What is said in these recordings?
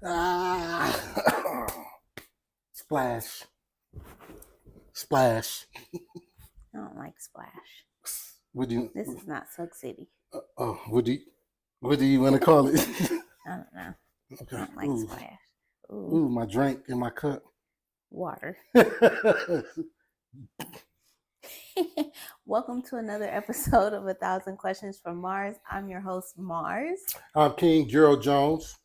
Ah. Splash. Splash. I don't like Splash. What do you? This is not Suck City. What do you want to call it? I don't know. Okay. I don't like Splash. Ooh, my drink in my cup. Water. Welcome to another episode of 1,000 Questions from Mars. I'm your host, Mars. I'm King Gerald Jones.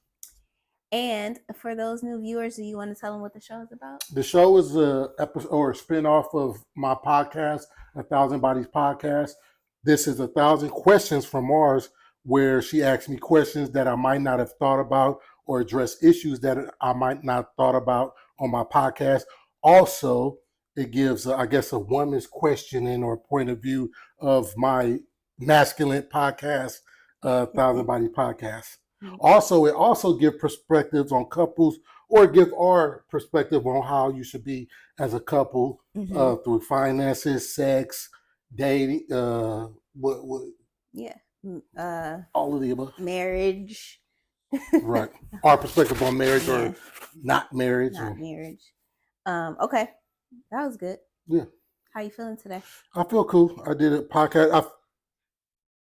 And for those new viewers, do you want to tell them what the show is about? The show is a episode or a spinoff of my podcast, 1,000 Bodies Podcast. This is 1,000 Questions from Mars, where she asks me questions that I might not have thought about or address issues that I might not have thought about on my podcast. Also, it gives, I guess, a woman's questioning or point of view of my masculine podcast, 1,000 Bodies Podcast. Also, it also gives perspectives on couples or give our perspective on how you should be as a couple through finances, sex, dating, all of the above. Marriage. Right. Our perspective on marriage or not marriage. Marriage. Okay. That was good. Yeah. How you feeling today? I feel cool. I did a podcast.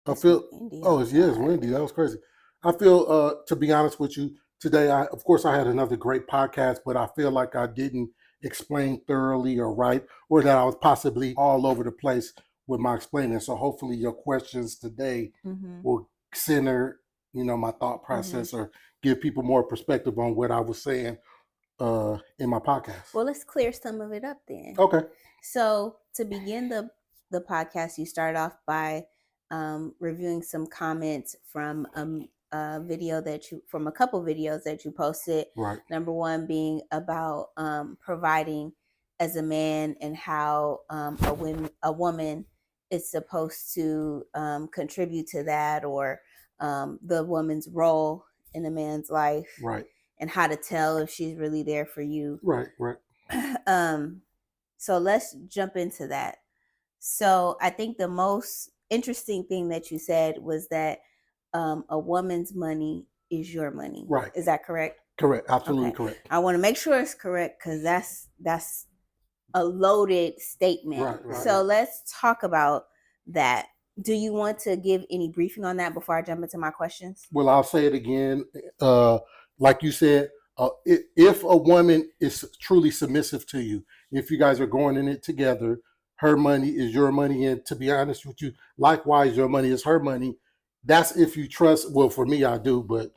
I feel windy. It's windy. That was crazy. I feel, to be honest with you, today, of course, I had another great podcast, but I feel like I didn't explain thoroughly or right, or that I was possibly all over the place with my explaining. So hopefully your questions today will center, my thought process or give people more perspective on what I was saying in my podcast. Well, let's clear some of it up then. Okay. So to begin the podcast, you start off by reviewing some comments from a couple videos that you posted. Right. Number one being about providing as a man and how a woman is supposed to contribute to that, or the woman's role in a man's life. Right. And how to tell if she's really there for you. Right. So let's jump into that. So I think the most interesting thing that you said was that a woman's money is your money. Right. Is that correct? Correct. Absolutely correct. I want to make sure it's correct because that's a loaded statement. Right. So let's talk about that. Do you want to give any briefing on that before I jump into my questions? Well, I'll say it again. Like you said, if a woman is truly submissive to you, if you guys are going in it together, her money is your money. And to be honest with you, likewise, your money is her money. That's if you trust. Well, for me, I do, but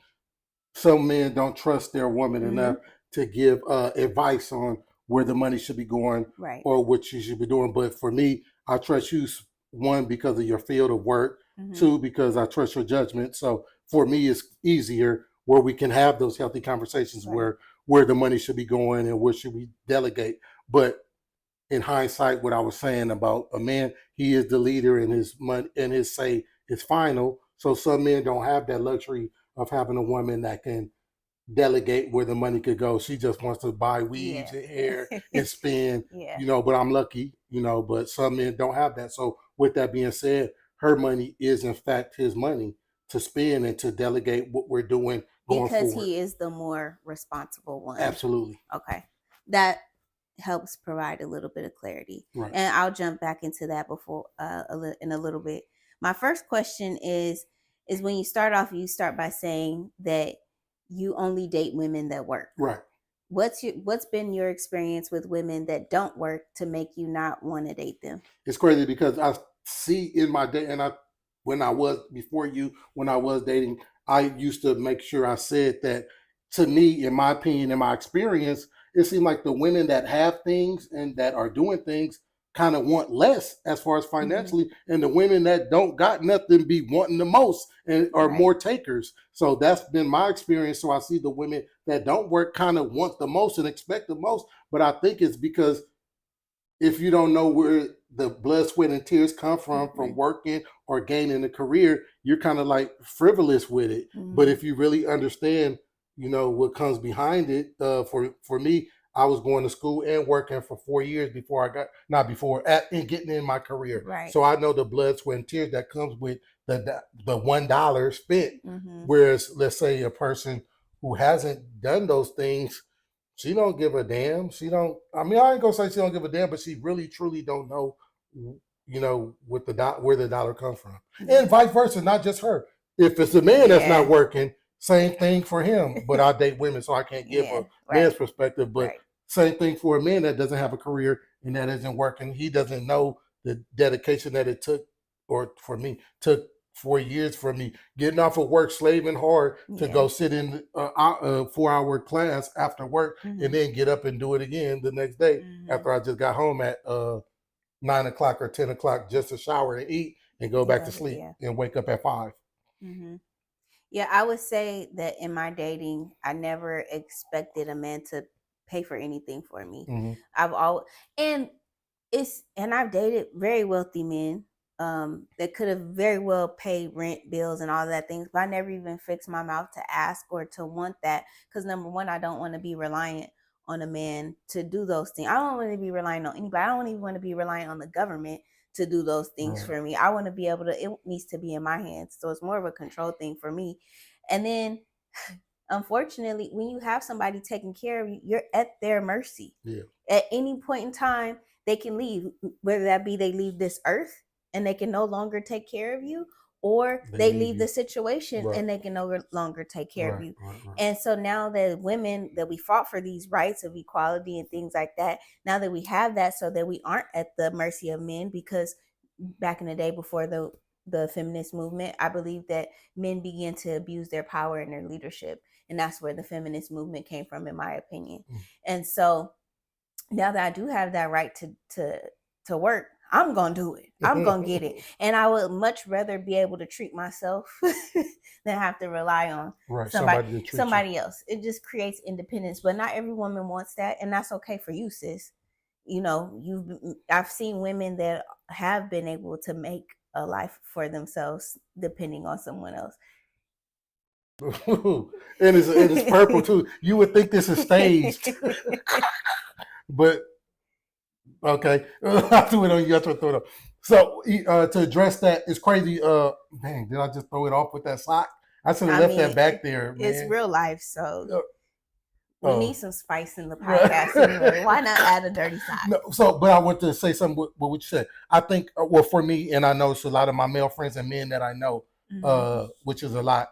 some men don't trust their woman enough to give advice on where the money should be going or what you should be doing. But for me, I trust you, one, because of your field of work, two, because I trust your judgment. So for me, it's easier where we can have those healthy conversations where the money should be going and where should we delegate. But in hindsight, what I was saying about a man, he is the leader and his money and his say is final. So some men don't have that luxury of having a woman that can delegate where the money could go. She just wants to buy weaves and hair and spend, but I'm lucky, but some men don't have that. So with that being said, her money is in fact his money to spend and to delegate what we're doing going forward. Because he is the more responsible one. Absolutely. Okay. That helps provide a little bit of clarity. Right. And I'll jump back into that before in a little bit. My first question is when you start off, you start by saying that you only date women that work. Right. What's been your experience with women that don't work to make you not want to date them? It's crazy because I see in my day, and when I was dating, I used to make sure I said that, to me, in my opinion, in my experience, it seemed like the women that have things and that are doing things kind of want less as far as financially, and the women that don't got nothing be wanting the most and are more takers. So that's been my experience. So I see the women that don't work kind of want the most and expect the most. But I think it's because if you don't know where the blood, sweat, and tears come from working or gaining a career, you're kind of like frivolous with it. But if you really understand, what comes behind it, for me, I was going to school and working for 4 years before and getting in my career. Right. So I know the blood, sweat, and tears that comes with the $1 spent. Whereas, let's say a person who hasn't done those things, she don't give a damn. She don't. I mean, I ain't gonna say she don't give a damn, but she really truly don't know, what where the dollar comes from, and vice versa. Not just her. If it's a man that's not working, same thing for him. But I date women, so I can't give a man's perspective. But same thing for a man that doesn't have a career and that isn't working. He doesn't know the dedication that it took, or for me, took 4 years for me getting off of work, slaving hard to go sit in a 4-hour class after work, and then get up and do it again the next day after I just got home at 9 o'clock or 10 o'clock just to shower and eat and go back to sleep and wake up at 5. Yeah, I would say that in my dating, I never expected a man to pay for anything for me. I've always and I've dated very wealthy men that could have very well paid rent, bills, and all that things, but I never even fixed my mouth to ask or to want that, because number one, I don't want to be reliant on a man to do those things. I don't want to be reliant on anybody. I don't even want to be reliant on the government to do those things for me. I want to be able to, it needs to be in my hands. So it's more of a control thing for me. And then unfortunately, when you have somebody taking care of you, you're at their mercy. At any point in time, they can leave, whether that be they leave this earth and they can no longer take care of you, or they leave the situation and they can no longer take care of you. And so now that women, that we fought for these rights of equality and things like that, now that we have that, so that we aren't at the mercy of men, because back in the day before the feminist movement, I believe that men began to abuse their power and their leadership. And that's where the feminist movement came from, in my opinion. And so now that I do have that right to work, I'm going to do it. I'm going to get it. And I would much rather be able to treat myself than have to rely on somebody else. It just creates independence. But not every woman wants that. And that's okay for you, sis. I've seen women that have been able to make a life for themselves depending on someone else. And it's purple too. You would think this is staged. But okay, I'll do it on you. I'll throw it up. So to address that, it's crazy. Dang, did I just throw it off with that sock? I should have left that back there. Man. It's real life, so we need some spice in the podcast. Anyway. Why not add a dirty sock? No, but I want to say something with what you said. I think, well, for me, and I know it's a lot of my male friends and men that I know, which is a lot.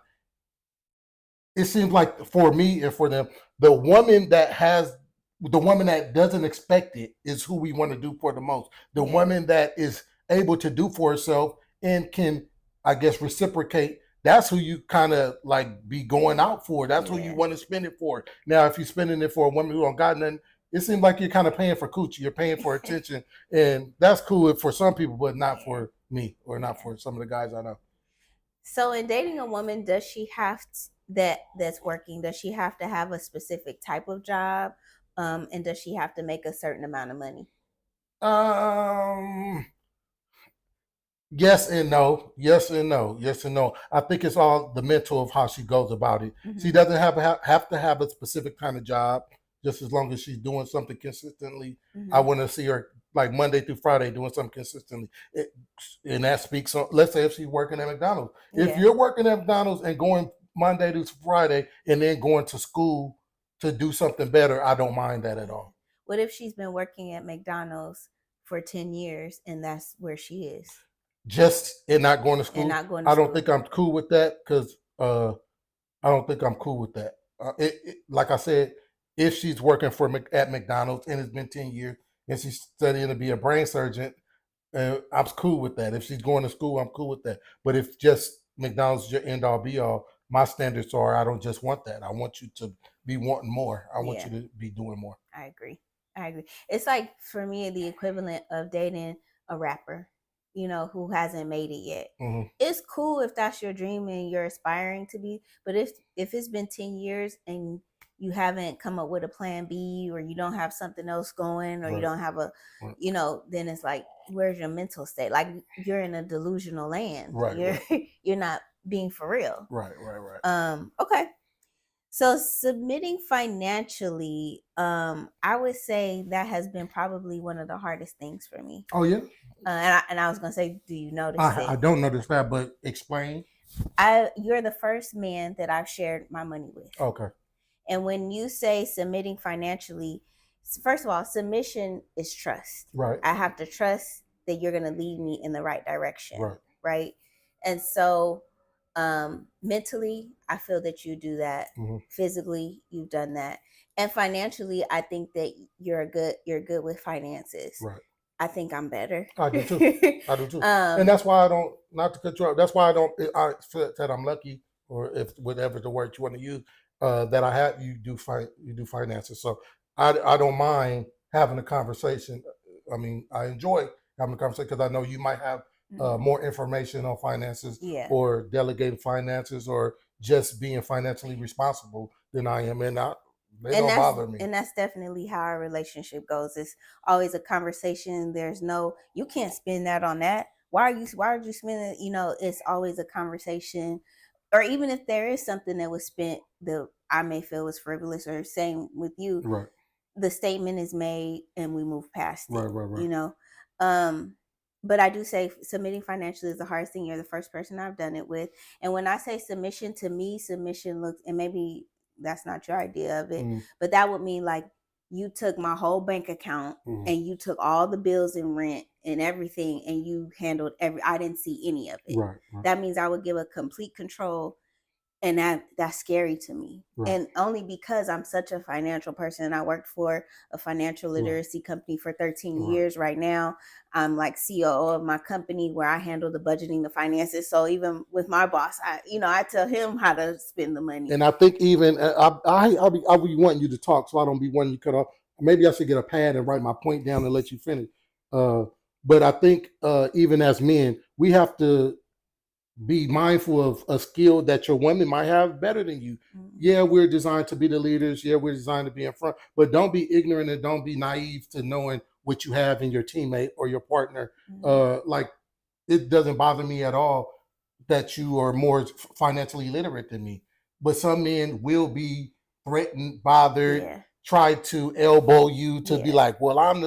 It seems like for me and for them, the woman that doesn't expect it is who we want to do for the most. The woman that is able to do for herself and can, I guess, reciprocate. That's who you kind of like be going out for. That's who you want to spend it for. Now, if you're spending it for a woman who don't got nothing, it seems like you're kind of paying for coochie. You're paying for attention. And that's cool for some people, but not for me, or not for some of the guys I know. So in dating a woman, does she have that's working? Does she have to have a specific type of job? And does she have to make a certain amount of money? Yes and no. Yes and no. Yes and no. I think it's all the mental of how she goes about it. She doesn't have to have a specific kind of job, just as long as she's doing something consistently. I want to see her like Monday through Friday doing something consistently. And that speaks on, let's say if she's working at McDonald's. If you're working at McDonald's and going Monday to Friday and then going to school to do something better, I don't mind that at all. What if she's been working at McDonald's for 10 years and that's where she is? And not going to school? I don't think I'm cool with that, because I don't think I'm cool with that. Like I said, if she's working at McDonald's and it's been 10 years and she's studying to be a brain surgeon, I'm cool with that. If she's going to school, I'm cool with that. But if just McDonald's is your end all be all, my standards are, I don't just want that. I want you to be wanting more. I want you to be doing more. I agree. It's like, for me, the equivalent of dating a rapper, who hasn't made it yet. It's cool if that's your dream and you're aspiring to be, but if it's been 10 years and you haven't come up with a plan B, or you don't have something else going, or you don't have a, then it's like, where's your mental state? Like, you're in a delusional land. You're not being for real. Right. Okay. So submitting financially, I would say that has been probably one of the hardest things for me. Oh yeah. And I was gonna say, do you notice it? I don't notice that, but explain. You're the first man that I've shared my money with. Okay. And when you say submitting financially, first of all, submission is trust. Right. I have to trust that you're going to lead me in the right direction. Right. Right. And so mentally, I feel that you do that. Physically, you've done that. And financially, I think that you're good with finances. Right. I think I'm better. I do too. I do too. And that's why I don't, not to cut you off, that's why I feel that I'm lucky, or if whatever the word you want to use, that I have, you do finances. So I don't mind having a conversation. I mean, I enjoy having a conversation because I know you might have more information on finances, or delegating finances, or just being financially responsible than I am. And they don't bother me. And that's definitely how our relationship goes. It's always a conversation. There's no, you can't spend that on that. Why are you spending it? You know, it's always a conversation. Or even if there is something that was spent that I may feel was frivolous, or same with you, Right. The statement is made and we move past it. Right. You know? But I do say submitting financially is the hardest thing. You're the first person I've done it with. And when I say submission, to me, submission looks, and maybe that's not your idea of it, but that would mean like you took my whole bank account and you took all the bills and rent and everything, and you handled I didn't see any of it. Right. That means I would give a complete control. And that's scary to me. Right. And only because I'm such a financial person, and I worked for a financial literacy company for 13 years. Right now, I'm like COO of my company, where I handle the budgeting, the finances. So even with my boss, I tell him how to spend the money. And I think even I'll be wanting you to talk, so I don't be wanting you to cut off. Maybe I should get a pad and write my point down and let you finish. But I think even as men, we have to be mindful of a skill that your women might have better than you. Yeah, we're designed to be the leaders. Yeah, we're designed to be in front. But don't be ignorant and don't be naive to knowing what you have in your teammate or your partner. Like, it doesn't bother me at all that you are more financially literate than me. But some men will be threatened, bothered, try to elbow you to be like, well,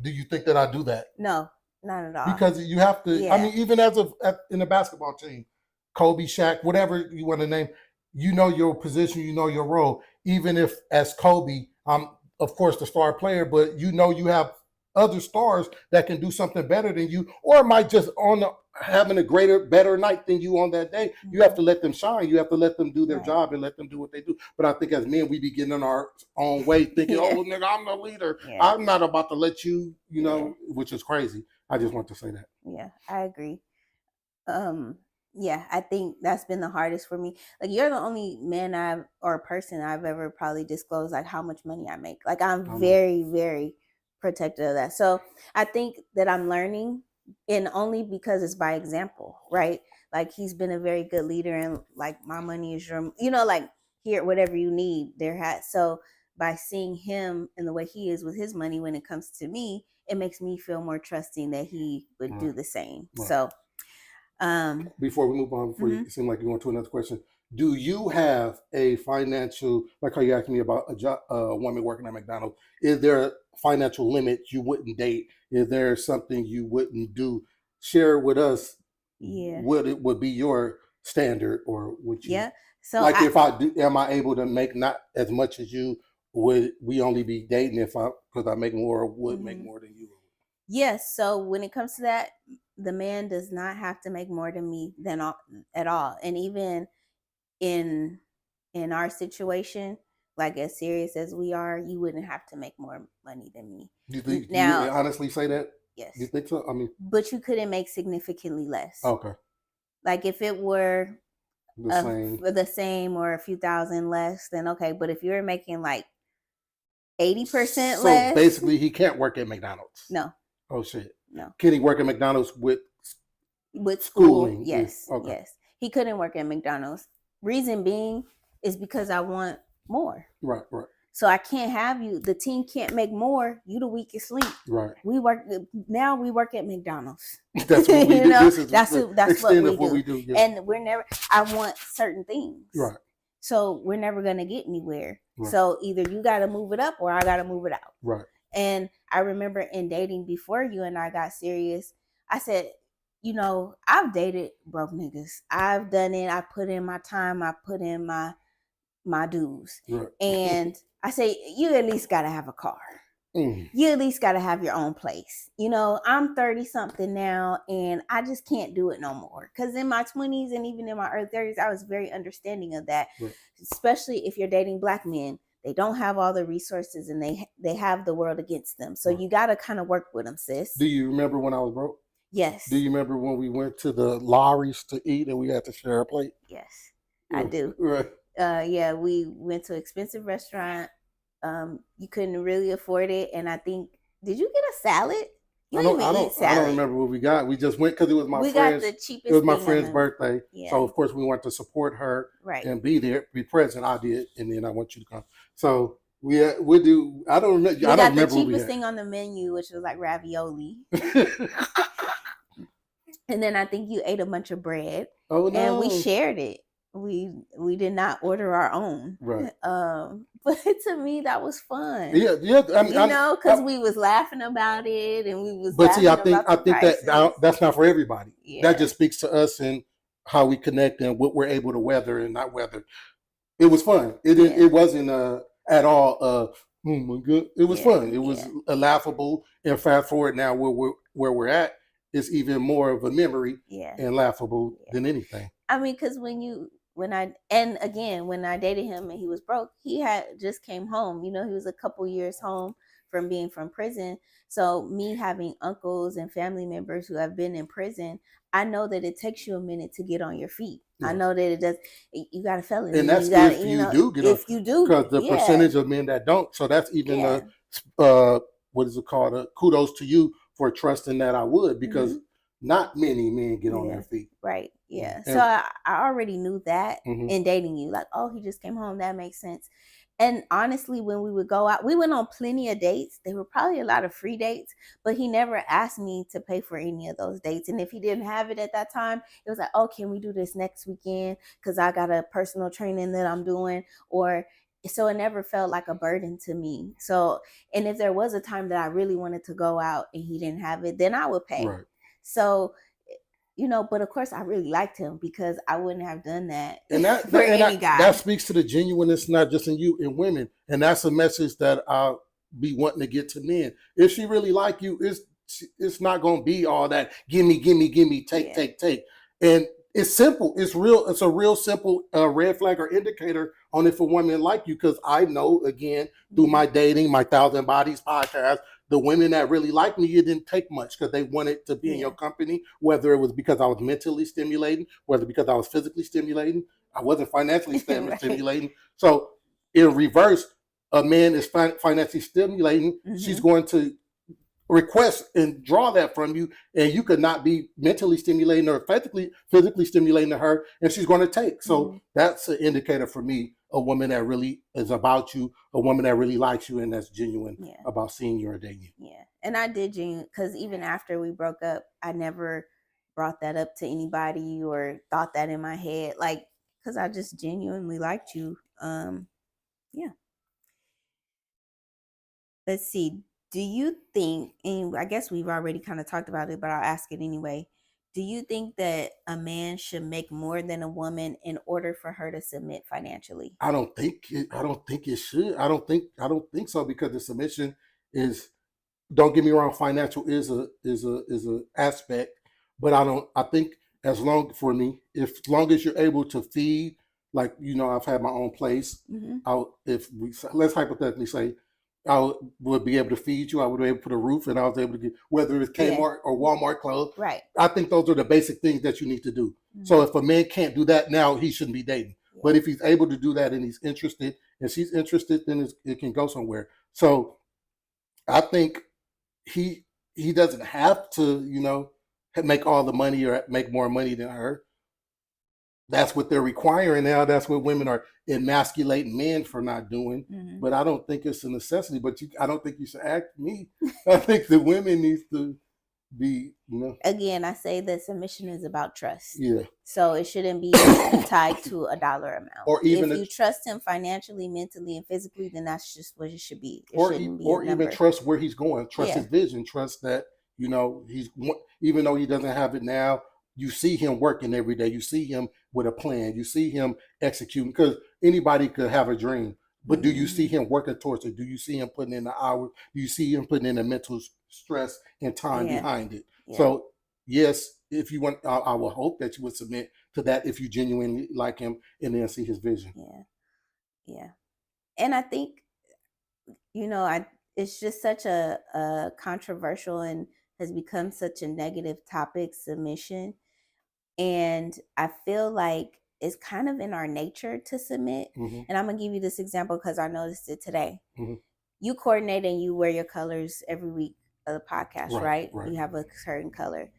do you think that I do that? No. Not at all. Because you have to, I mean, even in a basketball team, Kobe, Shaq, whatever you want to name, you know your position, you know your role. Even if as Kobe, I'm of course the star player, but you know you have other stars that can do something better than you, or might just having a better night than you on that day. You have to let them shine. You have to let them do their job and let them do what they do. But I think as men, we be getting in our own way, thinking, oh, nigga, I'm the leader. I'm not about to let you, which is crazy. I just want to say that. Yeah, I agree. I think that's been the hardest for me. Like, you're the only man person I've ever probably disclosed like how much money I make. Like, I'm very, very protective of that. So I think that I'm learning, and only because it's by example, right? Like, he's been a very good leader, and like, my money is your, like, here, whatever you need, so by seeing him and the way he is with his money when it comes to me, it makes me feel more trusting that he would do the same. So before we move on, before you seem like you want to another question, do you have a financial, like how you asked me about a woman working at McDonald's, is there a financial limit you wouldn't date? Is there something you wouldn't do? Share with us what it would be your standard, or would you? So like, if I do, am I able to make not as much as you? Would we only be dating because I make more, or would make more than you? Yes. So when it comes to that, the man does not have to make more than me at all. And even in our situation, like as serious as we are, you wouldn't have to make more money than me. Do you honestly say that? Yes. You think so? I mean, but you couldn't make significantly less. Okay. Like, if it were the same or a few thousand less, then okay. But if you're making like 80% less, so basically he can't work at McDonald's. No. Oh shit. No. Can he work at McDonald's with schooling? Yes. Okay. Yes. He couldn't work at McDonald's. Reason being is because I want more. Right. So I can't have you. The team can't make more. You the weakest link. Right. We work at McDonald's. That's what we do. That's what we do. Yeah. And we're never. I want certain things. Right. So we're never gonna get anywhere. Right. So either you got to move it up, or I got to move it out. Right. And I remember in dating before you and I got serious, I said, you know, I've dated broke niggas. I've done it. I put in my time. I put in my dues. Right. And I say, you at least got to have a car. You at least got to have your own place. You know, I'm 30 something now and I just can't do it no more. Because in my 20s and even in my early 30s, I was very understanding of that, Right. especially if you're dating black men. They don't have all the resources and they have the world against them. So Right. you got to kind of work with them, sis. Do you remember when I was broke? Yes. Do you remember when we went to the Lowry's to eat and we had to share a plate? Yes, I do. Right. Yeah, we went to an expensive restaurant. You couldn't really afford it, and I think, did you get a salad? I don't remember what we got. We just went because it was my friend's. Got the cheapest. It was my friend's birthday, yeah. So of course we wanted to support her, right, and be there, be present. I did, and then I want you to come. So we do. I don't remember. I don't remember the cheapest thing on the menu, which was like ravioli. And then I think you ate a bunch of bread. Oh no! And we shared it. We did not order our own. Right. But to me that was fun. Yeah. I mean, because we was laughing about it and we was. But see, I think that's not for everybody. Yeah. That just speaks to us and how we connect and what we're able to weather and not weather. It was fun. It wasn't at all. Oh my god! It was fun. It was laughable. And fast forward now, where we're at, is even more of a memory and laughable than anything. I mean, because when I dated him and he was broke, he had just came home. You know, he was a couple years home from being from prison. So me having uncles and family members who have been in prison, I know that it takes you a minute to get on your feet. Yeah. I know that it does. You got a felony, and that's if you do, because the percentage of men that don't. So that's even what is it called? Kudos to you for trusting that I would, because not many men get on their feet. Right. Yeah. And so I already knew that in dating you. Like, oh, he just came home. That makes sense. And honestly, when we would go out, we went on plenty of dates. There were probably a lot of free dates, but he never asked me to pay for any of those dates. And if he didn't have it at that time, it was like, oh, can we do this next weekend? Because I got a personal training that I'm doing. So it never felt like a burden to me. So, and if there was a time that I really wanted to go out and he didn't have it, then I would pay. Right. So, you know, but of course I really liked him because I wouldn't have done that for any guy. That speaks to the genuineness, not just in you, in women. And that's a message that I'll be wanting to get to men. If she really like you, it's not going to be all that gimme, take. And it's simple. It's real. It's a real simple red flag or indicator on if a woman like you. Because I know, again, through my dating, my Thousand Bodies podcast, the women that really liked me, it didn't take much because they wanted to be in your company, whether it was because I was mentally stimulating, whether because I was physically stimulating. I wasn't financially stimulating. So in reverse, a man is financially stimulating. She's going to request and draw that from you, and you could not be mentally stimulating or physically stimulating to her, and she's going to take. So that's an indicator for me, a woman that really is about you, a woman that really likes you, and that's genuine about seeing you or dating you. Yeah, and I did genuine, because even after we broke up, I never brought that up to anybody or thought that in my head, like, because I just genuinely liked you. Yeah. Let's see. Do you think, and I guess we've already kind of talked about it, but I'll ask it anyway. Do you think that a man should make more than a woman in order for her to submit financially? I don't think it should. I don't think so, because the submission is, don't get me wrong, financial is a aspect, but I think as long as you're able to feed, like, you know, I've had my own place. Let's hypothetically say I would be able to feed you, I would be able to put a roof, and I was able to get, whether it's Kmart or Walmart clothes. Right. I think those are the basic things that you need to do. So if a man can't do that now, he shouldn't be dating. But if he's able to do that and he's interested and she's interested, then it can go somewhere. So I think he doesn't have to, you know, make all the money or make more money than her. That's what they're requiring now. That's what women are emasculating men for not doing. But I don't think it's a necessity. But I don't think you should ask me. I think the women needs to be, you know. Again, I say that submission is about trust. Yeah. So it shouldn't be tied to a dollar amount. Or even if you trust him financially, mentally, and physically, then that's just what it should be. Or even trust where he's going. Trust his vision. Trust that, You know, even though he doesn't have it now, you see him working every day. You see him with a plan. You see him executing, because anybody could have a dream. But do you see him working towards it? Do you see him putting in the hours? Do you see him putting in the mental stress and time behind it? Yeah. So yes, if you want, I will hope that you would submit to that if you genuinely like him and then see his vision. Yeah. And I think, it's just such a controversial and has become such a negative topic, submission. And I feel like it's kind of in our nature to submit. And I'm going to give you this example because I noticed it today. You coordinate and you wear your colors every week of the podcast, right? You have a certain color.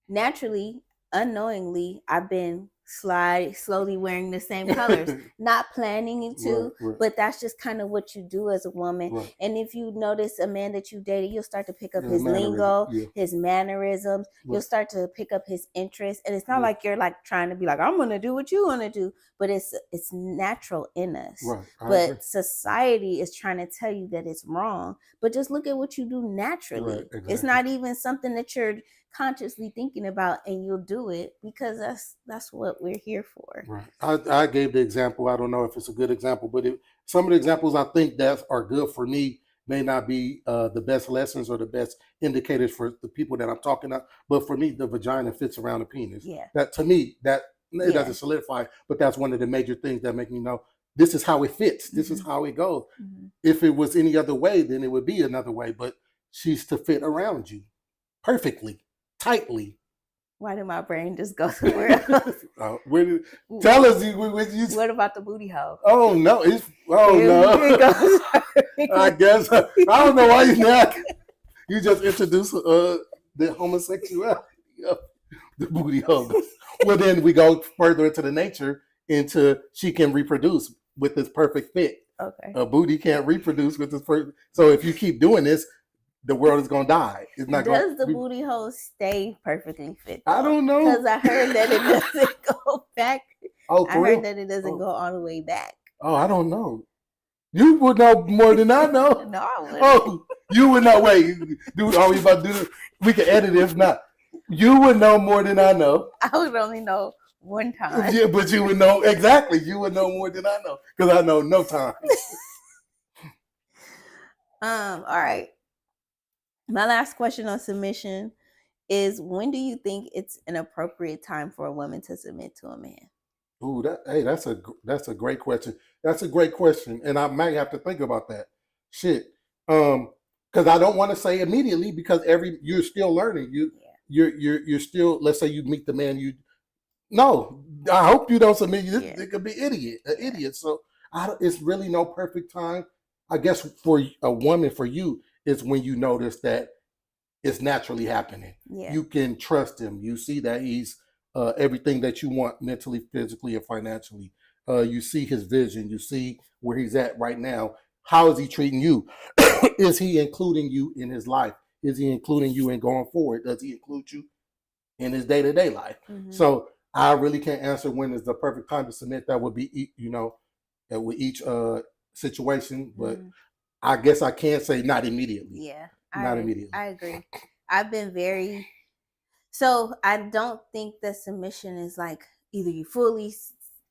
Naturally, unknowingly, I've been slowly wearing the same colors, not planning to, but that's just kind of what you do as a woman. And if you notice a man that you dated, you'll start to pick up his lingo, his mannerisms. You'll start to pick up his interests. And it's not like you're like trying to be like, I'm going to do what you want to do, but it's natural in us. But society is trying to tell you that it's wrong. But just look at what you do naturally. It's not even something that you're consciously thinking about, and you'll do it because that's what we're here for. I gave the example. I don't know if it's a good example, but some of the examples I think that are good for me may not be the best lessons or the best indicators for the people that I'm talking about. But for me, the vagina fits around the penis. That to me, that it doesn't solidify, but that's one of the major things that make me know this is how it fits. This is how it goes. If it was any other way, then it would be another way. But she's to fit around you perfectly, tightly. Why did my brain just go somewhere else? Tell us. What about the booty hole? Oh no! No! I guess I don't know why you not. You just introduced the homosexuality of the booty hole. Well, then we go further into the nature, into she can reproduce with this perfect fit. Okay. A booty can't reproduce with this perfect. So if you keep doing this, the world is gonna die. It's not. Does the booty hole stay perfectly fit, though? I don't know, because I heard that it doesn't go back. I heard that it doesn't go all the way back. Oh, I don't know. You would know more than I know. No, I wouldn't. Oh, you would know. Wait, dude, are we about to do this? We can edit it if not. You would know more than I know. I would only know one time. Yeah, but you would know exactly. You would know more than I know because I know no time. All right. My last question on submission is: when do you think it's an appropriate time for a woman to submit to a man? Ooh, that's a great question. That's a great question, and I might have to think about that. Shit, because I don't want to say immediately because you're still learning. You're still. Let's say you meet the man you. No, I hope you don't submit. It could be an idiot. So it's really no perfect time. I guess for a woman, for you, is when you notice that it's naturally happening. You can trust him. You see that he's everything that you want mentally, physically, and financially. You see his vision. You see where he's at right now. How is he treating you? Is he including you in his life? Is he including you in going forward? Does he include you in his day-to-day life? So I really can't answer when is the perfect time to submit. That would be, with each situation. But I guess I can say not immediately. Yeah, not immediately. I agree. I've been so I don't think that submission is like either you fully.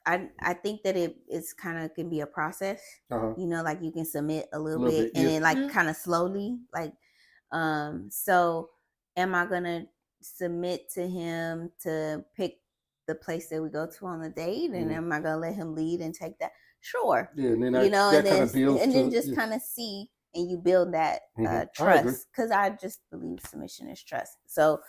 I think that it's kind of can be a process. Like you can submit a little bit and then like kind of slowly, like. So am I gonna submit to him to pick the place that we go to on the date, and am I gonna let him lead and take that? Sure. Yeah, and then then just kind of see, and you build that trust, because I just believe submission is trust. So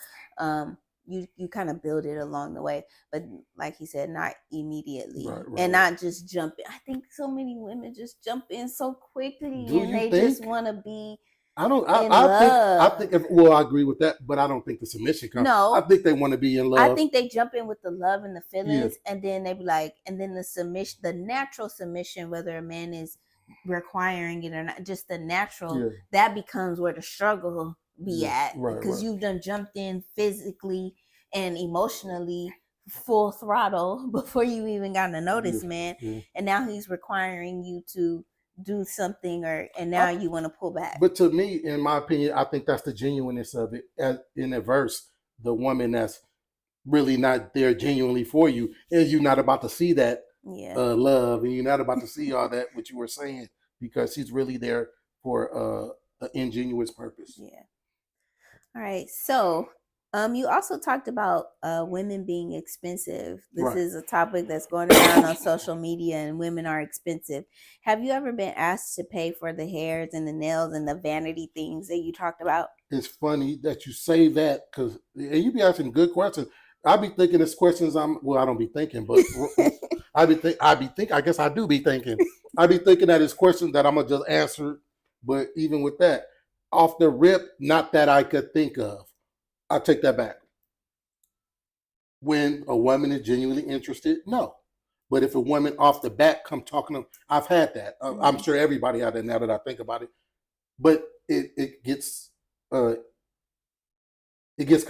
you kind of build it along the way, but like he said, not immediately, and not just jump in. I think so many women just jump in so quickly, just want to be. I think I agree with that, but I don't think the submission comes. No, I think they want to be in love. I think they jump in with the love and the feelings, and then they be like, and then the submission, the natural submission, whether a man is requiring it or not, just the natural, that becomes where the struggle be at, because you've done jumped in physically and emotionally full throttle before you even got to notice, man, and now he's requiring you to do something, and now you want to pull back. But to me, in my opinion, I think that's the genuineness of it. In a verse, the woman that's really not there genuinely for you, and you're not about to see that love, and you're not about to see all that what you were saying, because she's really there for an ingenuous purpose. Yeah. All right. So you also talked about women being expensive. This is a topic that's going around on social media, and women are expensive. Have you ever been asked to pay for the hairs and the nails and the vanity things that you talked about? It's funny that you say that, because you be asking good questions. I be thinking it's questions I don't be thinking, but I guess I do be thinking. I be thinking that it's questions that I'm gonna just answer, but even with that, off the rip, not that I could think of. I take that back. When a woman is genuinely interested, no. But if a woman off the bat come talking to, I've had that. I'm sure everybody had that now that I think about it. But it gets cut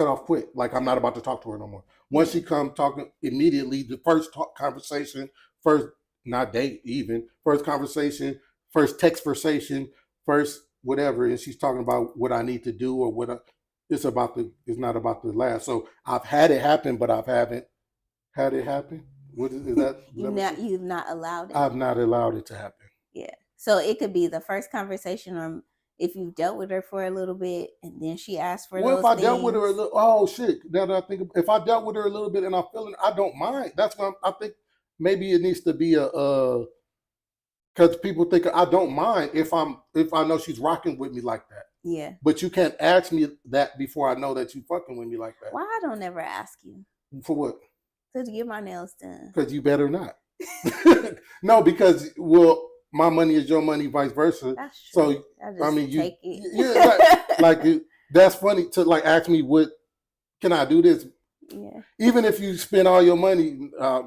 off quick. Like, I'm not about to talk to her no more. Once she come talking, immediately the first conversation, first not date even, first conversation, first text conversation, first whatever, and she's talking about what I need to do or what it's not about to last. So I've had it happen, but I haven't had it happen. What is that? You've not allowed it. I've not allowed it to happen. Yeah. So it could be the first conversation, or if you've dealt with her for a little bit and then she asked for those things. Dealt with her a little, oh shit. Now that I think, if I dealt with her a little bit and I'm feeling, I don't mind. That's why I think maybe it needs to be because people think I don't mind if I know she's rocking with me like that. Yeah. But you can't ask me that before I know that you fucking with me like that. Why I don't ever ask you? For what? To get my nails done. Because you better not. No, because my money is your money, vice versa. That's true. So I mean, take it. Yeah, like that's funny to like ask me, what can I do this? Yeah. Even if you spend all your money, I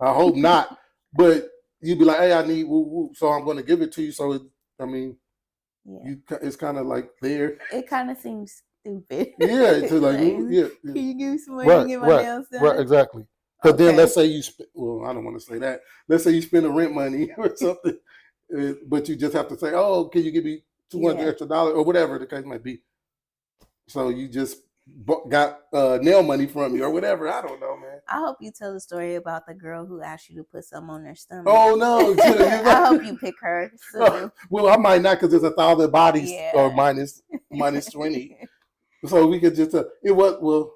hope not. But you'd be like, hey, I need woo, so I'm going to give it to you. So it's kind of like there. It kind of seems stupid. Yeah, it's like Can you give me some money to get my nails done? Right, exactly. Because then let's say you I don't want to say that. Let's say you spend the rent money or something, but you just have to say, oh, can you give me $200 extra or whatever the case might be. So you just got nail money from you or whatever. I don't know, man. I hope you tell the story about the girl who asked you to put something on their stomach. Oh no! I hope you pick her soon. Well, I might not, because there's 1,000 bodies or minus 20. So we could just it was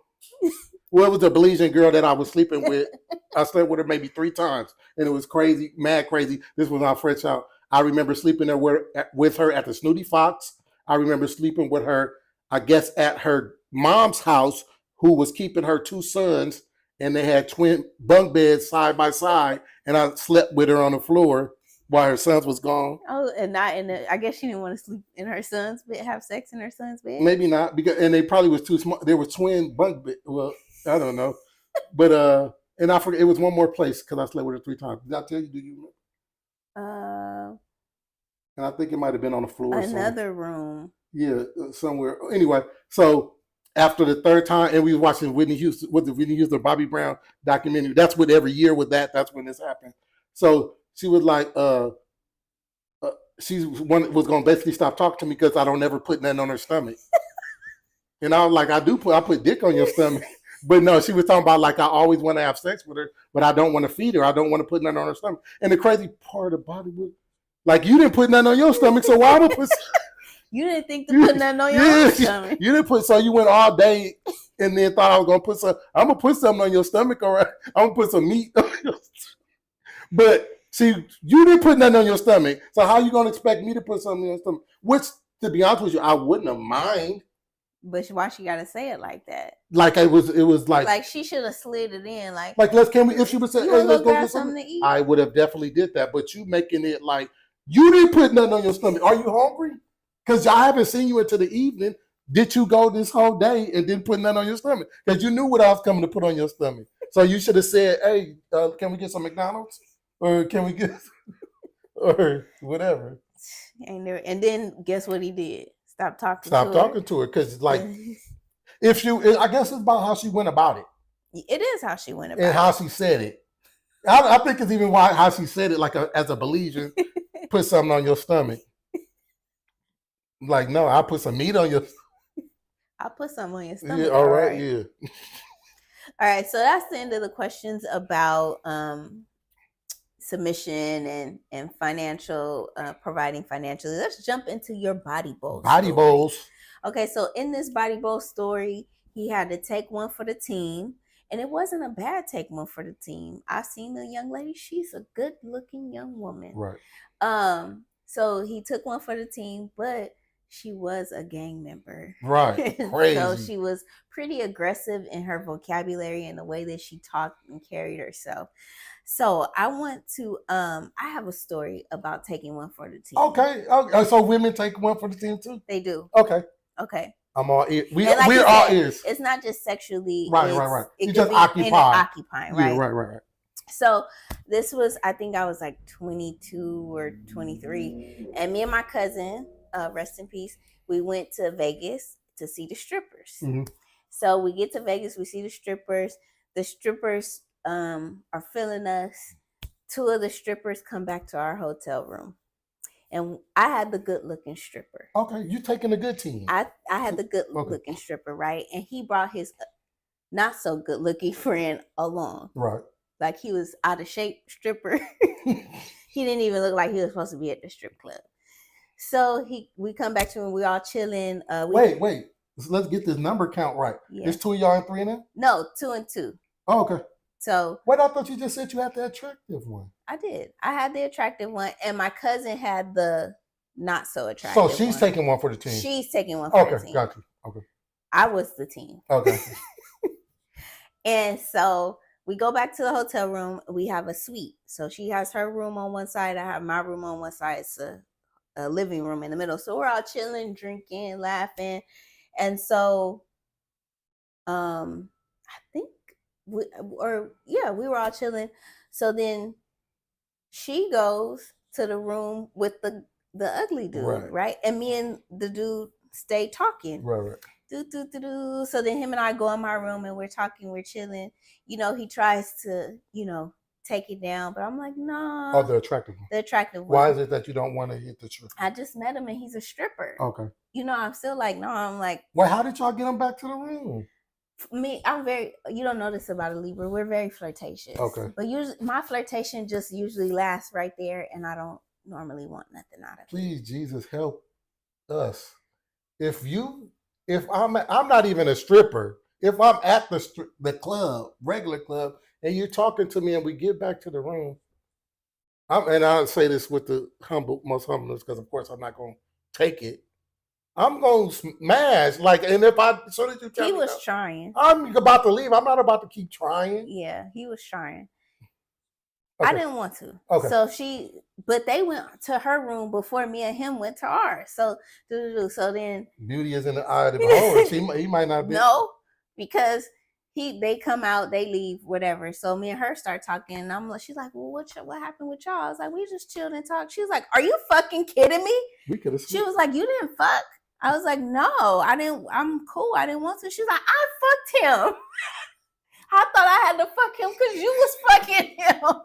a Belizean girl that I was sleeping with. I slept with her maybe 3 times, and it was crazy, mad crazy. This was our fresh out. I remember sleeping there with her at the Snooty Fox. I remember sleeping with her, I guess, at her mom's house, who was keeping her 2 sons, and they had twin bunk beds side by side, and I slept with her on the floor while her sons was gone. Oh, and not in I guess she didn't want to sleep in her son's bed, have sex in her son's bed? Maybe not, and they probably was too small. There were twin bunk beds. Well, I don't know. But and I forget, it was one more place because I slept with her 3 times. Did I tell you? Do you remember? And I think it might have been on the floor. Another room. Yeah, somewhere. Anyway, so after the 3rd time, and we were watching Whitney Houston, Bobby Brown documentary. That's what every year with that's when this happened. So she was like, she was going to basically stop talking to me because I don't ever put nothing on her stomach. And I was like, I put dick on your stomach. But no, she was talking about like, I always want to have sex with her, but I don't want to feed her. I don't want to put nothing on her stomach. And the crazy part about it was, like, you didn't put nothing on your stomach, so why would put? You didn't think to put nothing on your stomach. You didn't put, so you went all day and then thought I was gonna put I'm gonna put something on your stomach, all right? I'm gonna put some meat on your stomach. But see, you didn't put nothing on your stomach, so how you gonna expect me to put something on your stomach? Which, to be honest with you, I wouldn't have mind. But why she gotta say it like that? Like it was like she should have slid it in. Like if she would say, hey, let's go get something to eat, I would have definitely did that. But you making it like you didn't put nothing on your stomach. Are you hungry? Because I haven't seen you until the evening. Did you go this whole day and didn't put nothing on your stomach? Because you knew what I was coming to put on your stomach. So you should have said, hey, can we get some McDonald's? Or can we get or whatever? And then guess what he did? Stop talking to her. Because like I guess it's about how she went about it. It is how she went about it. And how she said it. I think it's even how she said it, like as a Belizean. put something on your stomach. Like, no, I'll put some meat on your. I'll put something on your stomach. Yeah, all right, yeah. All right, so that's the end of the questions about submission and financial providing financially. Let's jump into your body bowl. Body bowls. Okay, so in this body bowl story, he had to take one for the team, and it wasn't a bad take one for the team. I've seen the young lady; she's a good-looking young woman. Right. So he took one for the team, but she was a gang member. Right. Crazy. So she was pretty aggressive in her vocabulary and the way that she talked and carried herself. So I want to I have a story about taking one for the team. Okay. So women take one for the team too? They do. Okay. I'm all ears. We're all ears. It's not just sexually. Right. It you just occupying, right? Yeah, right. So this was, I think I was like 22 or 23. And me and my cousin, rest in peace, we went to Vegas to see the strippers. Mm-hmm. So we get to Vegas, we see the strippers. The strippers are feeling us. 2 of the strippers come back to our hotel room. And I had the good looking stripper. Okay, you taking the good team. I had the good looking stripper, right? And he brought his not so good looking friend along. Right. Like he was out of shape stripper. He didn't even look like he was supposed to be at the strip club. So we come back to him. We all chilling. Wait. So let's get this number count right. Yeah. There's 2 of y'all and 3 of them? No, 2 and 2. Oh, okay. So wait, I thought you just said you had the attractive one. I did. I had the attractive one, and my cousin had the not so attractive one. So she's taking one for the team. She's taking one for the team. Got you. Okay. I was the team. Okay. And so we go back to the hotel room. We have a suite. So she has her room on one side. I have my room on one side. It's a living room in the middle. So we're all chilling, drinking, laughing. And so I think we were all chilling. So then she goes to the room with the ugly dude, right? And me and the dude stay talking. Right. So then him and I go in my room and we're talking, we're chilling. You know, he tries to, take it down, but I'm like, nah. Oh, the attractive one. The attractive one. Why is it that you don't want to hit the stripper? I just met him and he's a stripper. Okay. I'm still like, no, I'm like. Well, how did y'all get him back to the room? You don't know this about a Libra. We're very flirtatious. Okay. But usually my flirtation just usually lasts right there, and I don't normally want nothing out of it. Please, Jesus, help us. If I'm not even a stripper, if I'm at the club, regular club, and you're talking to me and we get back to the room, and I'll say this with the most humbleness, because of course I'm not going to take it. I'm going to smash. And if so did you tell me? He was trying. I'm about to leave. I'm not about to keep trying. Yeah, he was trying. Okay. I didn't want to. Okay. So but they went to her room before me and him went to ours. So then. Beauty is in the eye of the beholder. He might not be. No, because they come out, they leave, whatever. So me and her start talking, and she's like, well, what happened with y'all? I was like, we just chilled and talked. She was like, are you fucking kidding me? We could have. She was like, you didn't fuck? I was like, no, I didn't. I'm cool. I didn't want to. She's like, I fucked him. I thought I had to fuck him because you was fucking him.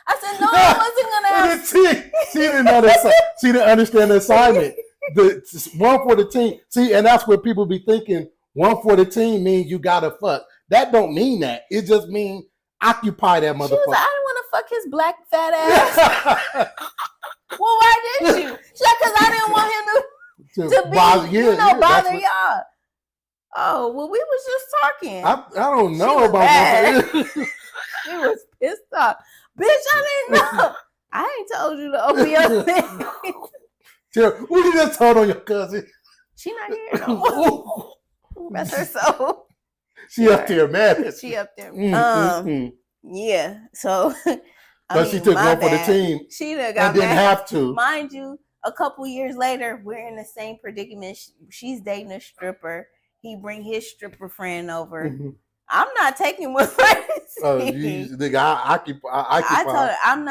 I said, no, I wasn't gonna have. She didn't know that. She didn't understand the assignment. The one for the team. See, and that's what people be thinking. One for the team means you gotta fuck. That don't mean that. It just means occupy that motherfucker. She was like, I didn't want to fuck his black fat ass. Well, why didn't you? She's like, because I didn't want him to bother y'all. Oh, well, we was just talking. I don't know about that. She was pissed off. Bitch, I didn't know. I ain't told you to open your thing. What you just told on your cousin? She not here no more. That's her soul. She up there mad. She up there. Yeah. So she took one for the team. She got mad. Didn't have to. Mind you, a couple years later, we're in the same predicament. She's dating a stripper. He bring his stripper friend over. Mm-hmm. I'm not taking one for this. I told her I'm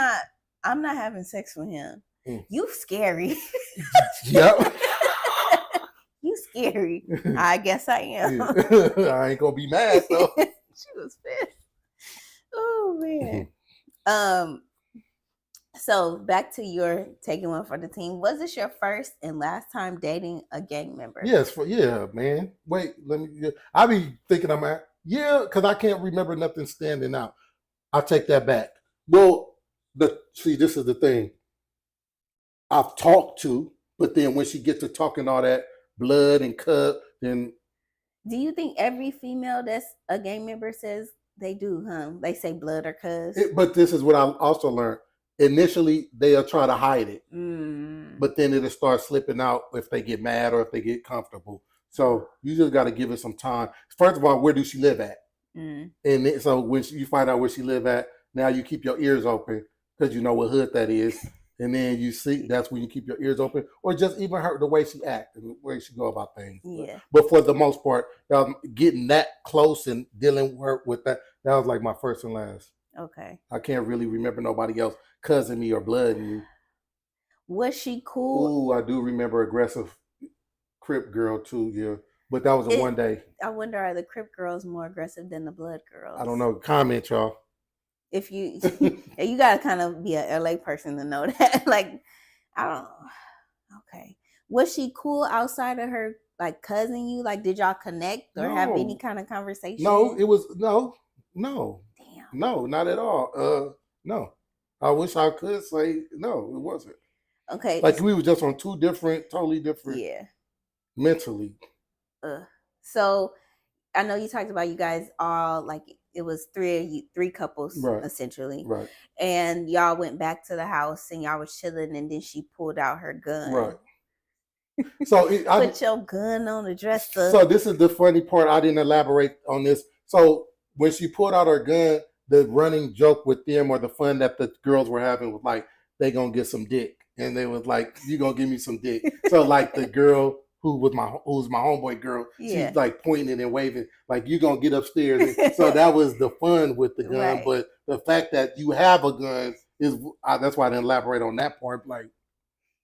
not having sex with him. You scary. Yep. You scary. I guess I am. I ain't gonna be mad though. She was pissed. Oh man. So back to your taking one for the team. Was this your first and last time dating a gang member? Yes, yeah, man. Wait, let me. Yeah. I be thinking because I can't remember nothing standing out. I take that back. Well, this is the thing. I've talked to, but then when she gets to talking all that blood and cut, then Do you think every female that's a gang member says they do, huh? They say blood or cuz. but this is what I also learned. Initially, they'll try to hide it, Mm. but then it'll start slipping out if they get mad or if they get comfortable. So you just got to give it some time. First of all, where does she live at? Mm. And then, so when you find out where she live at, now you keep your ears open because you know what hood that is. And then you see that's when you keep your ears open, or just even her the way she act and the way she go about things. Yeah. But for the most part, getting that close and dealing with that was like my first and last. Okay. I can't really remember nobody else cousin me or blood me. Was she cool? Ooh, I do remember aggressive Crip girl too. Yeah, but that was one day. I wonder, are the Crip girls more aggressive than the blood girls? I don't know. Comment, y'all. If you you gotta kind of be a LA person to know that. Like, I don't know. Okay. Was she cool outside of her like cousin you? Like, did y'all connect or have any kind of conversation? No, it was no. Damn. No, not at all. No. I wish I could say no, it wasn't. Okay. Like we were just on two totally different. Yeah. Mentally. So I know you talked about you guys all like it was three couples essentially, right? And y'all went back to the house and y'all was chilling, and then she pulled out her gun, right? So put your gun on the dresser. So this is the funny part. I didn't elaborate on this. So when she pulled out her gun, the running joke with them or the fun that the girls were having was like they gonna get some dick, and they was like you gonna give me some dick. So like the girl who was my homeboy girl, she's like pointing and waving, like you gonna get upstairs. So that was the fun with the gun. Right. But the fact that you have a gun is that's why I didn't elaborate on that part. Like,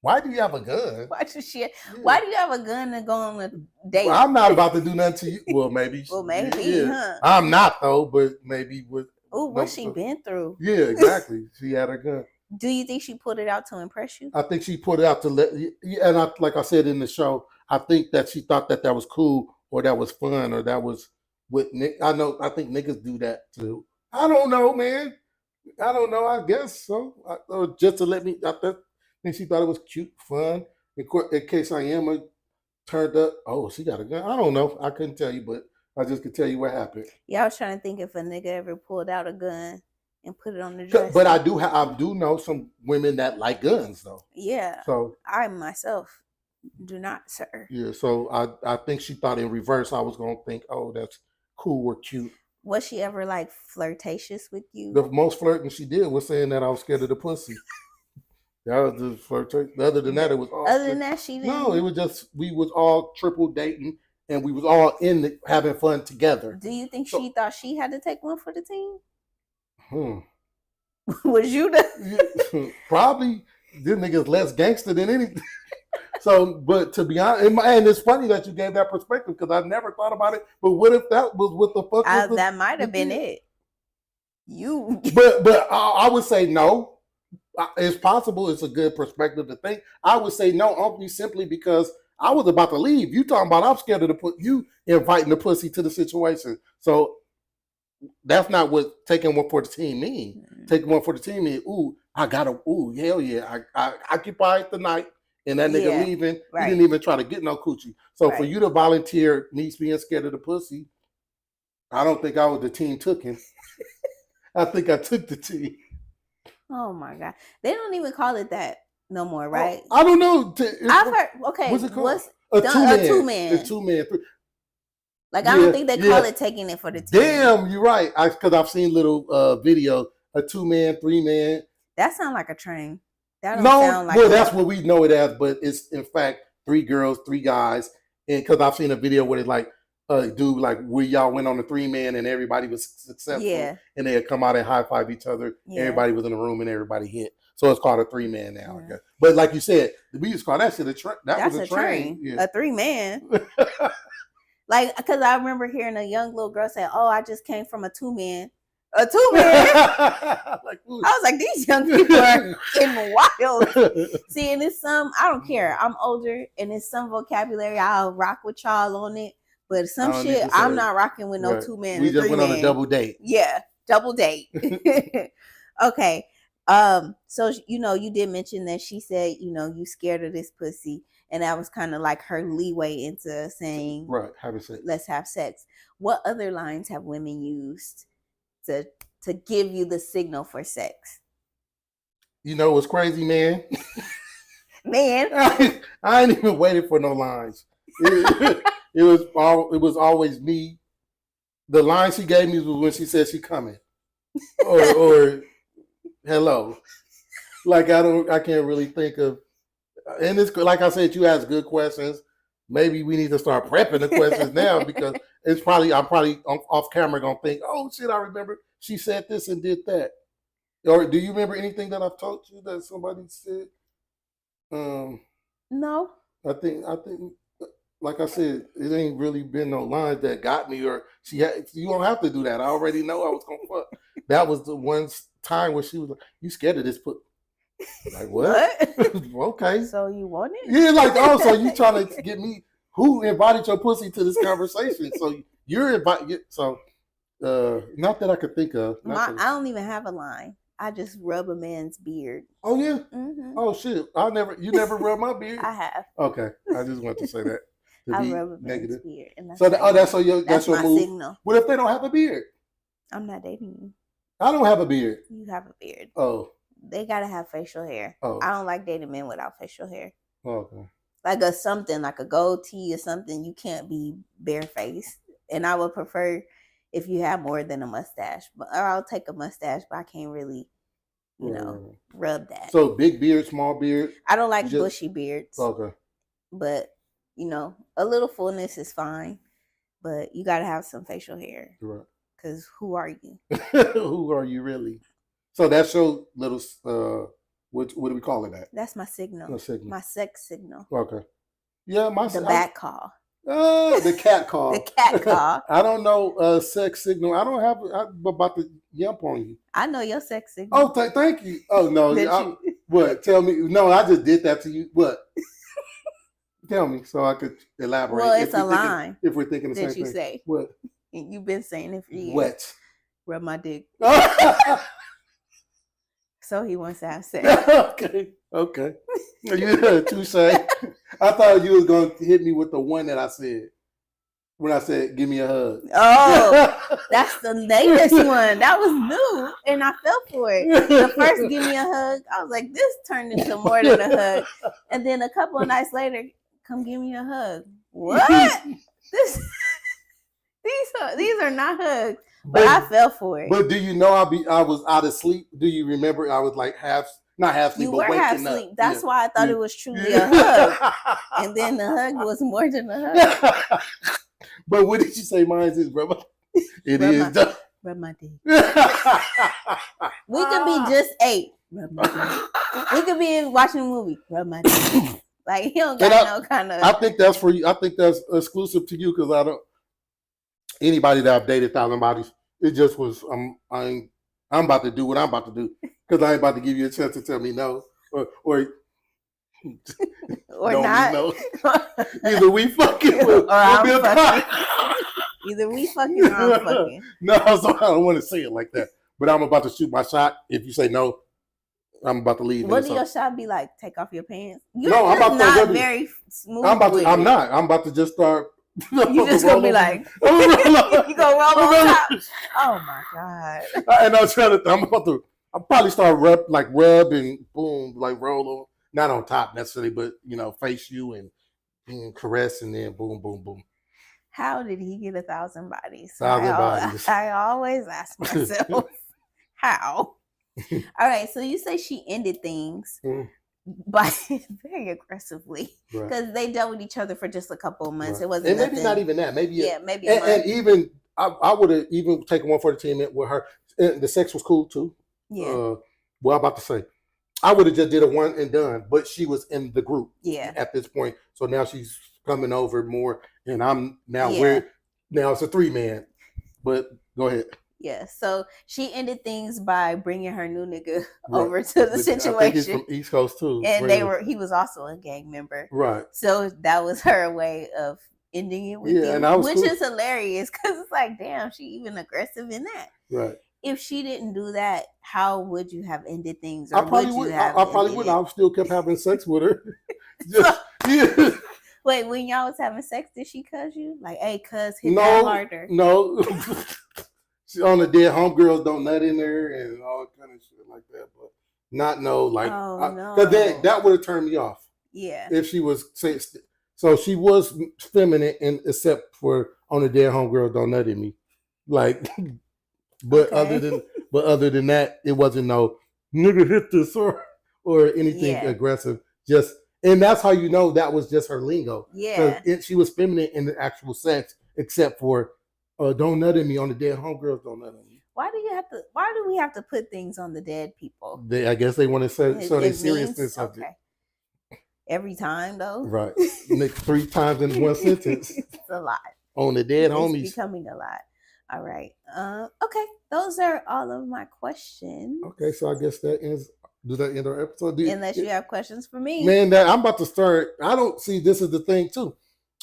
why do you have a gun? Why do you have a gun to go on a date? Well, I'm not about to do nothing to you. Well, maybe. Huh? I'm not though, but maybe with. Oh, what she been through? Yeah, exactly. She had her gun. Do you think she pulled it out to impress you? I think she put it out to let, and like I said in the show, I think that she thought that was cool or that was fun or that was with Nick. I think niggas do that too. I don't know, man. I don't know. I guess so. Just to let me. I think she thought it was cute, fun. In case I am turned up. Oh, she got a gun. I don't know. I couldn't tell you, but I just could tell you what happened. Yeah, I was trying to think if a nigga ever pulled out a gun and put it on the dresser. But I do know some women that like guns though. Yeah. So I myself do not, sir. Yeah. So I think she thought in reverse I was gonna think, oh, that's cool or cute. Was she ever like flirtatious with you? The most flirting she did was saying that I was scared of the pussy. That was the flirtation. Other than that, it was all. Other than that, she didn't. No, it was just we was all triple dating and we was all having fun together. Do you think she thought she had to take one for the team? Was you the probably this nigga's less gangster than anything. So, but to be honest, and it's funny that you gave that perspective because I never thought about it. But what if that was what the fuck? That might have been it. You. But I would say no. It's possible. It's a good perspective to think. I would say no, only simply because I was about to leave. You talking about I'm scared of you inviting the pussy to the situation. So that's not what taking one for the team mean. Mm-hmm. Taking one for the team mean, hell yeah, I occupied the night and that nigga leaving. Right. He didn't even try to get no coochie. So for you to volunteer me being scared of the pussy, I don't think I was the team took him. I think I took the team. Oh my God. They don't even call it that no more, right? I don't know. I've heard, okay. What's it called? A two-man. A two-man. Like, I don't think they call it taking it for the team. Damn, you're right. Because I've seen little videos. A 2-man, 3-man. That sounds like a train. That don't sound like that's what we know it as, but it's in fact 3 girls, 3 guys. And because I've seen a video where it's like, dude, like we y'all went on a 3-man and everybody was successful. Yeah. And they'd come out and high five each other. Yeah. Everybody was in the room and everybody hit. So it's called a 3-man now, I guess. But like you said, we just call that shit a train. That's was a train. Yeah. A 3-man. Like, because I remember hearing a young little girl say, "Oh, I just came from a 2-man." A 2 man. Like, I was like, these young people are getting wild. See, and it's some, I don't care. I'm older, and it's some vocabulary I'll rock with y'all on it. But some shit, I'm not rocking with no 2 man. We just went on a double date. Yeah, double date. Okay. So you did mention that she said, you scared of this pussy, and that was kind of like her leeway into saying, right, having sex. Let's have sex. What other lines have women used to give you the signal for sex? You know what's crazy, man? Man, I ain't even waited for no lines. It was always me. The line she gave me was when she said she coming, or hello. Like I can't really think of. And it's like I said, you ask good questions. Maybe we need to start prepping the questions now because I'm probably off camera gonna think, oh shit, I remember she said this and did that. Or do you remember anything that I've told you that somebody said? No. I think like I said, it ain't really been no lines that got me, or you don't have to do that. I already know I was gonna fuck. That was the one time where she was like, "You scared of this put?" Like what? Okay. So you want it? Yeah, like so you trying to get me? Who invited your pussy to this conversation? So you're invited. So not that I could think of. I don't even have a line. I just rub a man's beard. Oh yeah. Mm-hmm. Oh shit. You never rub my beard. I have. Okay. I just want to say that. I rub a man's beard. And that's that's your my move. signal. What if they don't have a beard? I'm not dating you. I don't have a beard. You have a beard. Oh. They gotta have facial hair. Oh. I don't like dating men without facial hair. Okay. Like a goatee or something. You can't be barefaced. And I would prefer if you have more than a mustache. Or I'll take a mustache, but I can't really, rub that. So big beard, small beard? I don't like bushy beards. Okay. But, a little fullness is fine. But you gotta have some facial hair. Right. Because who are you? Who are you really? So that's your little, what do we call it that? That's my signal. My sex signal. Okay. Yeah, the bat call. The cat call. The cat call. I don't know sex signal. I don't have. I'm about to yump on you. I know your sex signal. Oh, thank you. Oh no, what? Tell me. No, I just did that to you. What? Tell me so I could elaborate. Well, it's a line. If we're thinking the same thing. Did you say? What? You've been saying it for years. What? Rub my dick. So he wants to have sex. Okay. You touche. I thought you was gonna hit me with the one that I said when I said, "Give me a hug." Oh, that's the latest one. That was new, and I fell for it. The first "Give me a hug," I was like, "This turned into more than a hug." And then a couple of nights later, "Come give me a hug." What? These are not hugs. But I fell for it. But do you know I was out of sleep? Do you remember I was like not half sleep, you but were waking half up. Sleep. That's why I thought it was truly a hug. And then the hug was more than a hug. But what did you say mine is, brother? Rub my dick. We could be just 8. Rub my dick. We could be watching a movie. Rub my dick. Like he don't got no kind of. I think that's for you. I think that's exclusive to you because I don't. Anybody that I've dated 1,000 bodies, it just was. I'm about to do what I'm about to do because I ain't about to give you a chance to tell me no or not. No. Either we fucking or I'm fucking. Either we fucking or I'm fucking. No, so I don't want to say it like that. But I'm about to shoot my shot. If you say no, I'm about to leave. What do your shot be like? Take off your pants? You're no, I'm about not to very smooth. I'm not. I'm about to just start. You just gonna be like, you gonna roll on top. Oh my god! And I'll probably start rub and boom, like roll on, not on top necessarily, but face you and caress and then boom, boom, boom. How did he get 1,000 bodies? 1,000 bodies. I always ask myself, how? All right, so you say she ended things. But very aggressively because they dealt with each other for just a couple of months. It wasn't, and maybe not even that. Maybe maybe. And even I would have even taken one for the team with her. And the sex was cool too. Yeah. Well, I'm about to say, I would have just did a one and done, but she was in the group. Yeah. At this point, so now she's coming over more, and I'm now Yeah. now it's a 3-man. But go ahead. Yeah, so she ended things by bringing her new nigga Right. over to the But I think he's situation, from East Coast too. and Really. he was also a gang member. Right. So that was her way of ending it with Yeah, you, and I was which cool. is hilarious because it's like, damn, she even aggressive in that. Right. If she didn't do that, how would you have ended things? Or I probably would would. you have I probably ended wouldn't. it? I still kept having sex with her. Just yeah. Wait, when y'all was having sex, did she cuss you? Like, hey, cuz, hit No, that harder. no. She on the dead homegirls don't nut in there and all kind of shit like that, but not no like. no. Because then that would have turned me off. Yeah. If she was so she was feminine, and except for on the dead homegirls don't nut in me, like. But Okay. other than that, it wasn't no nigga hit this or anything Yeah. aggressive. Just and that's how you know that was just her lingo. Yeah. She was feminine in the actual sex, except for don't nut in me on the dead homegirls don't nut in me. Why do we have to put things on the dead people? I guess they want to say so they seriousness of it. Okay. Every time though. Right. 3 times in one sentence. It's a lot. On the dead It's homies. becoming a lot. All right. Okay. Those are all of my questions. Okay, so I guess that ends. Does that end our episode? Unless you have questions for me. Man, I'm about to start. I don't see this is the thing too.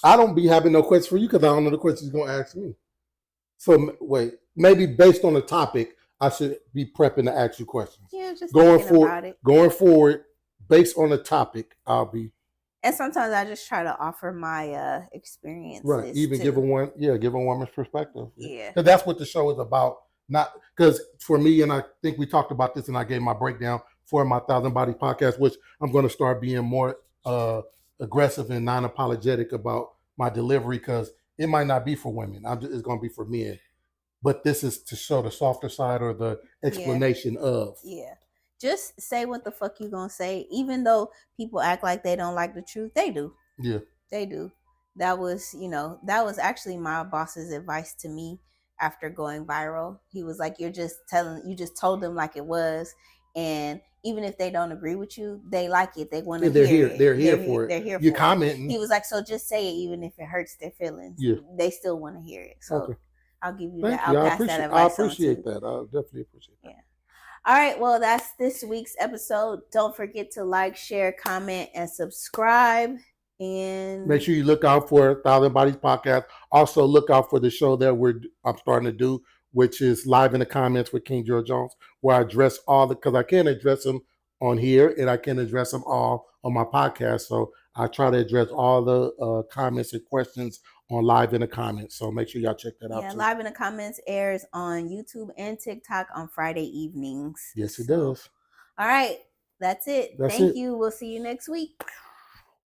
I don't be having no questions for you because I don't know the questions you're gonna ask me. So wait, maybe based on the topic, I should be prepping to ask you questions. Yeah, just going thinking forward. About it. Going forward, based on the topic, I'll be. And sometimes I just try to offer my experiences. Right. Even give a woman's perspective. Yeah. Because that's what the show is about. Not because for me, and I think we talked about this, and I gave my breakdown for my 1,000 Bodies podcast, which I'm going to start being more aggressive and non-apologetic about my delivery because it might not be for women. It's going to be for men. But this is to show the softer side or the explanation of. Yeah. Just say what the fuck you gonna say. Even though people act like they don't like the truth, they do. Yeah. They do. That was actually my boss's advice to me after going viral. He was like, you just told them like it was. And even if they don't agree with you, they like it. They want to hear it. They're here for it. They're here You're for commenting. It. He was like, so just say it even if it hurts their feelings. Yeah. They still want to hear it. So okay. I'll give you Thank that. you. I'll pass that advice. I appreciate that. I definitely appreciate that. Yeah. All right. Well, that's this week's episode. Don't forget to like, share, comment, and subscribe. And make sure you look out for 1,000 Bodies podcast. Also, look out for the show that I'm starting to do, which is Live in the Comments with King Gerald Jones, where I address because I can't address them on here and I can address them all on my podcast. So I try to address all the comments and questions on Live in the Comments. So make sure y'all check that out. Yeah, Live in the Comments airs on YouTube and TikTok on Friday evenings. Yes, it does. All right. That's it. Thank you. We'll see you next week.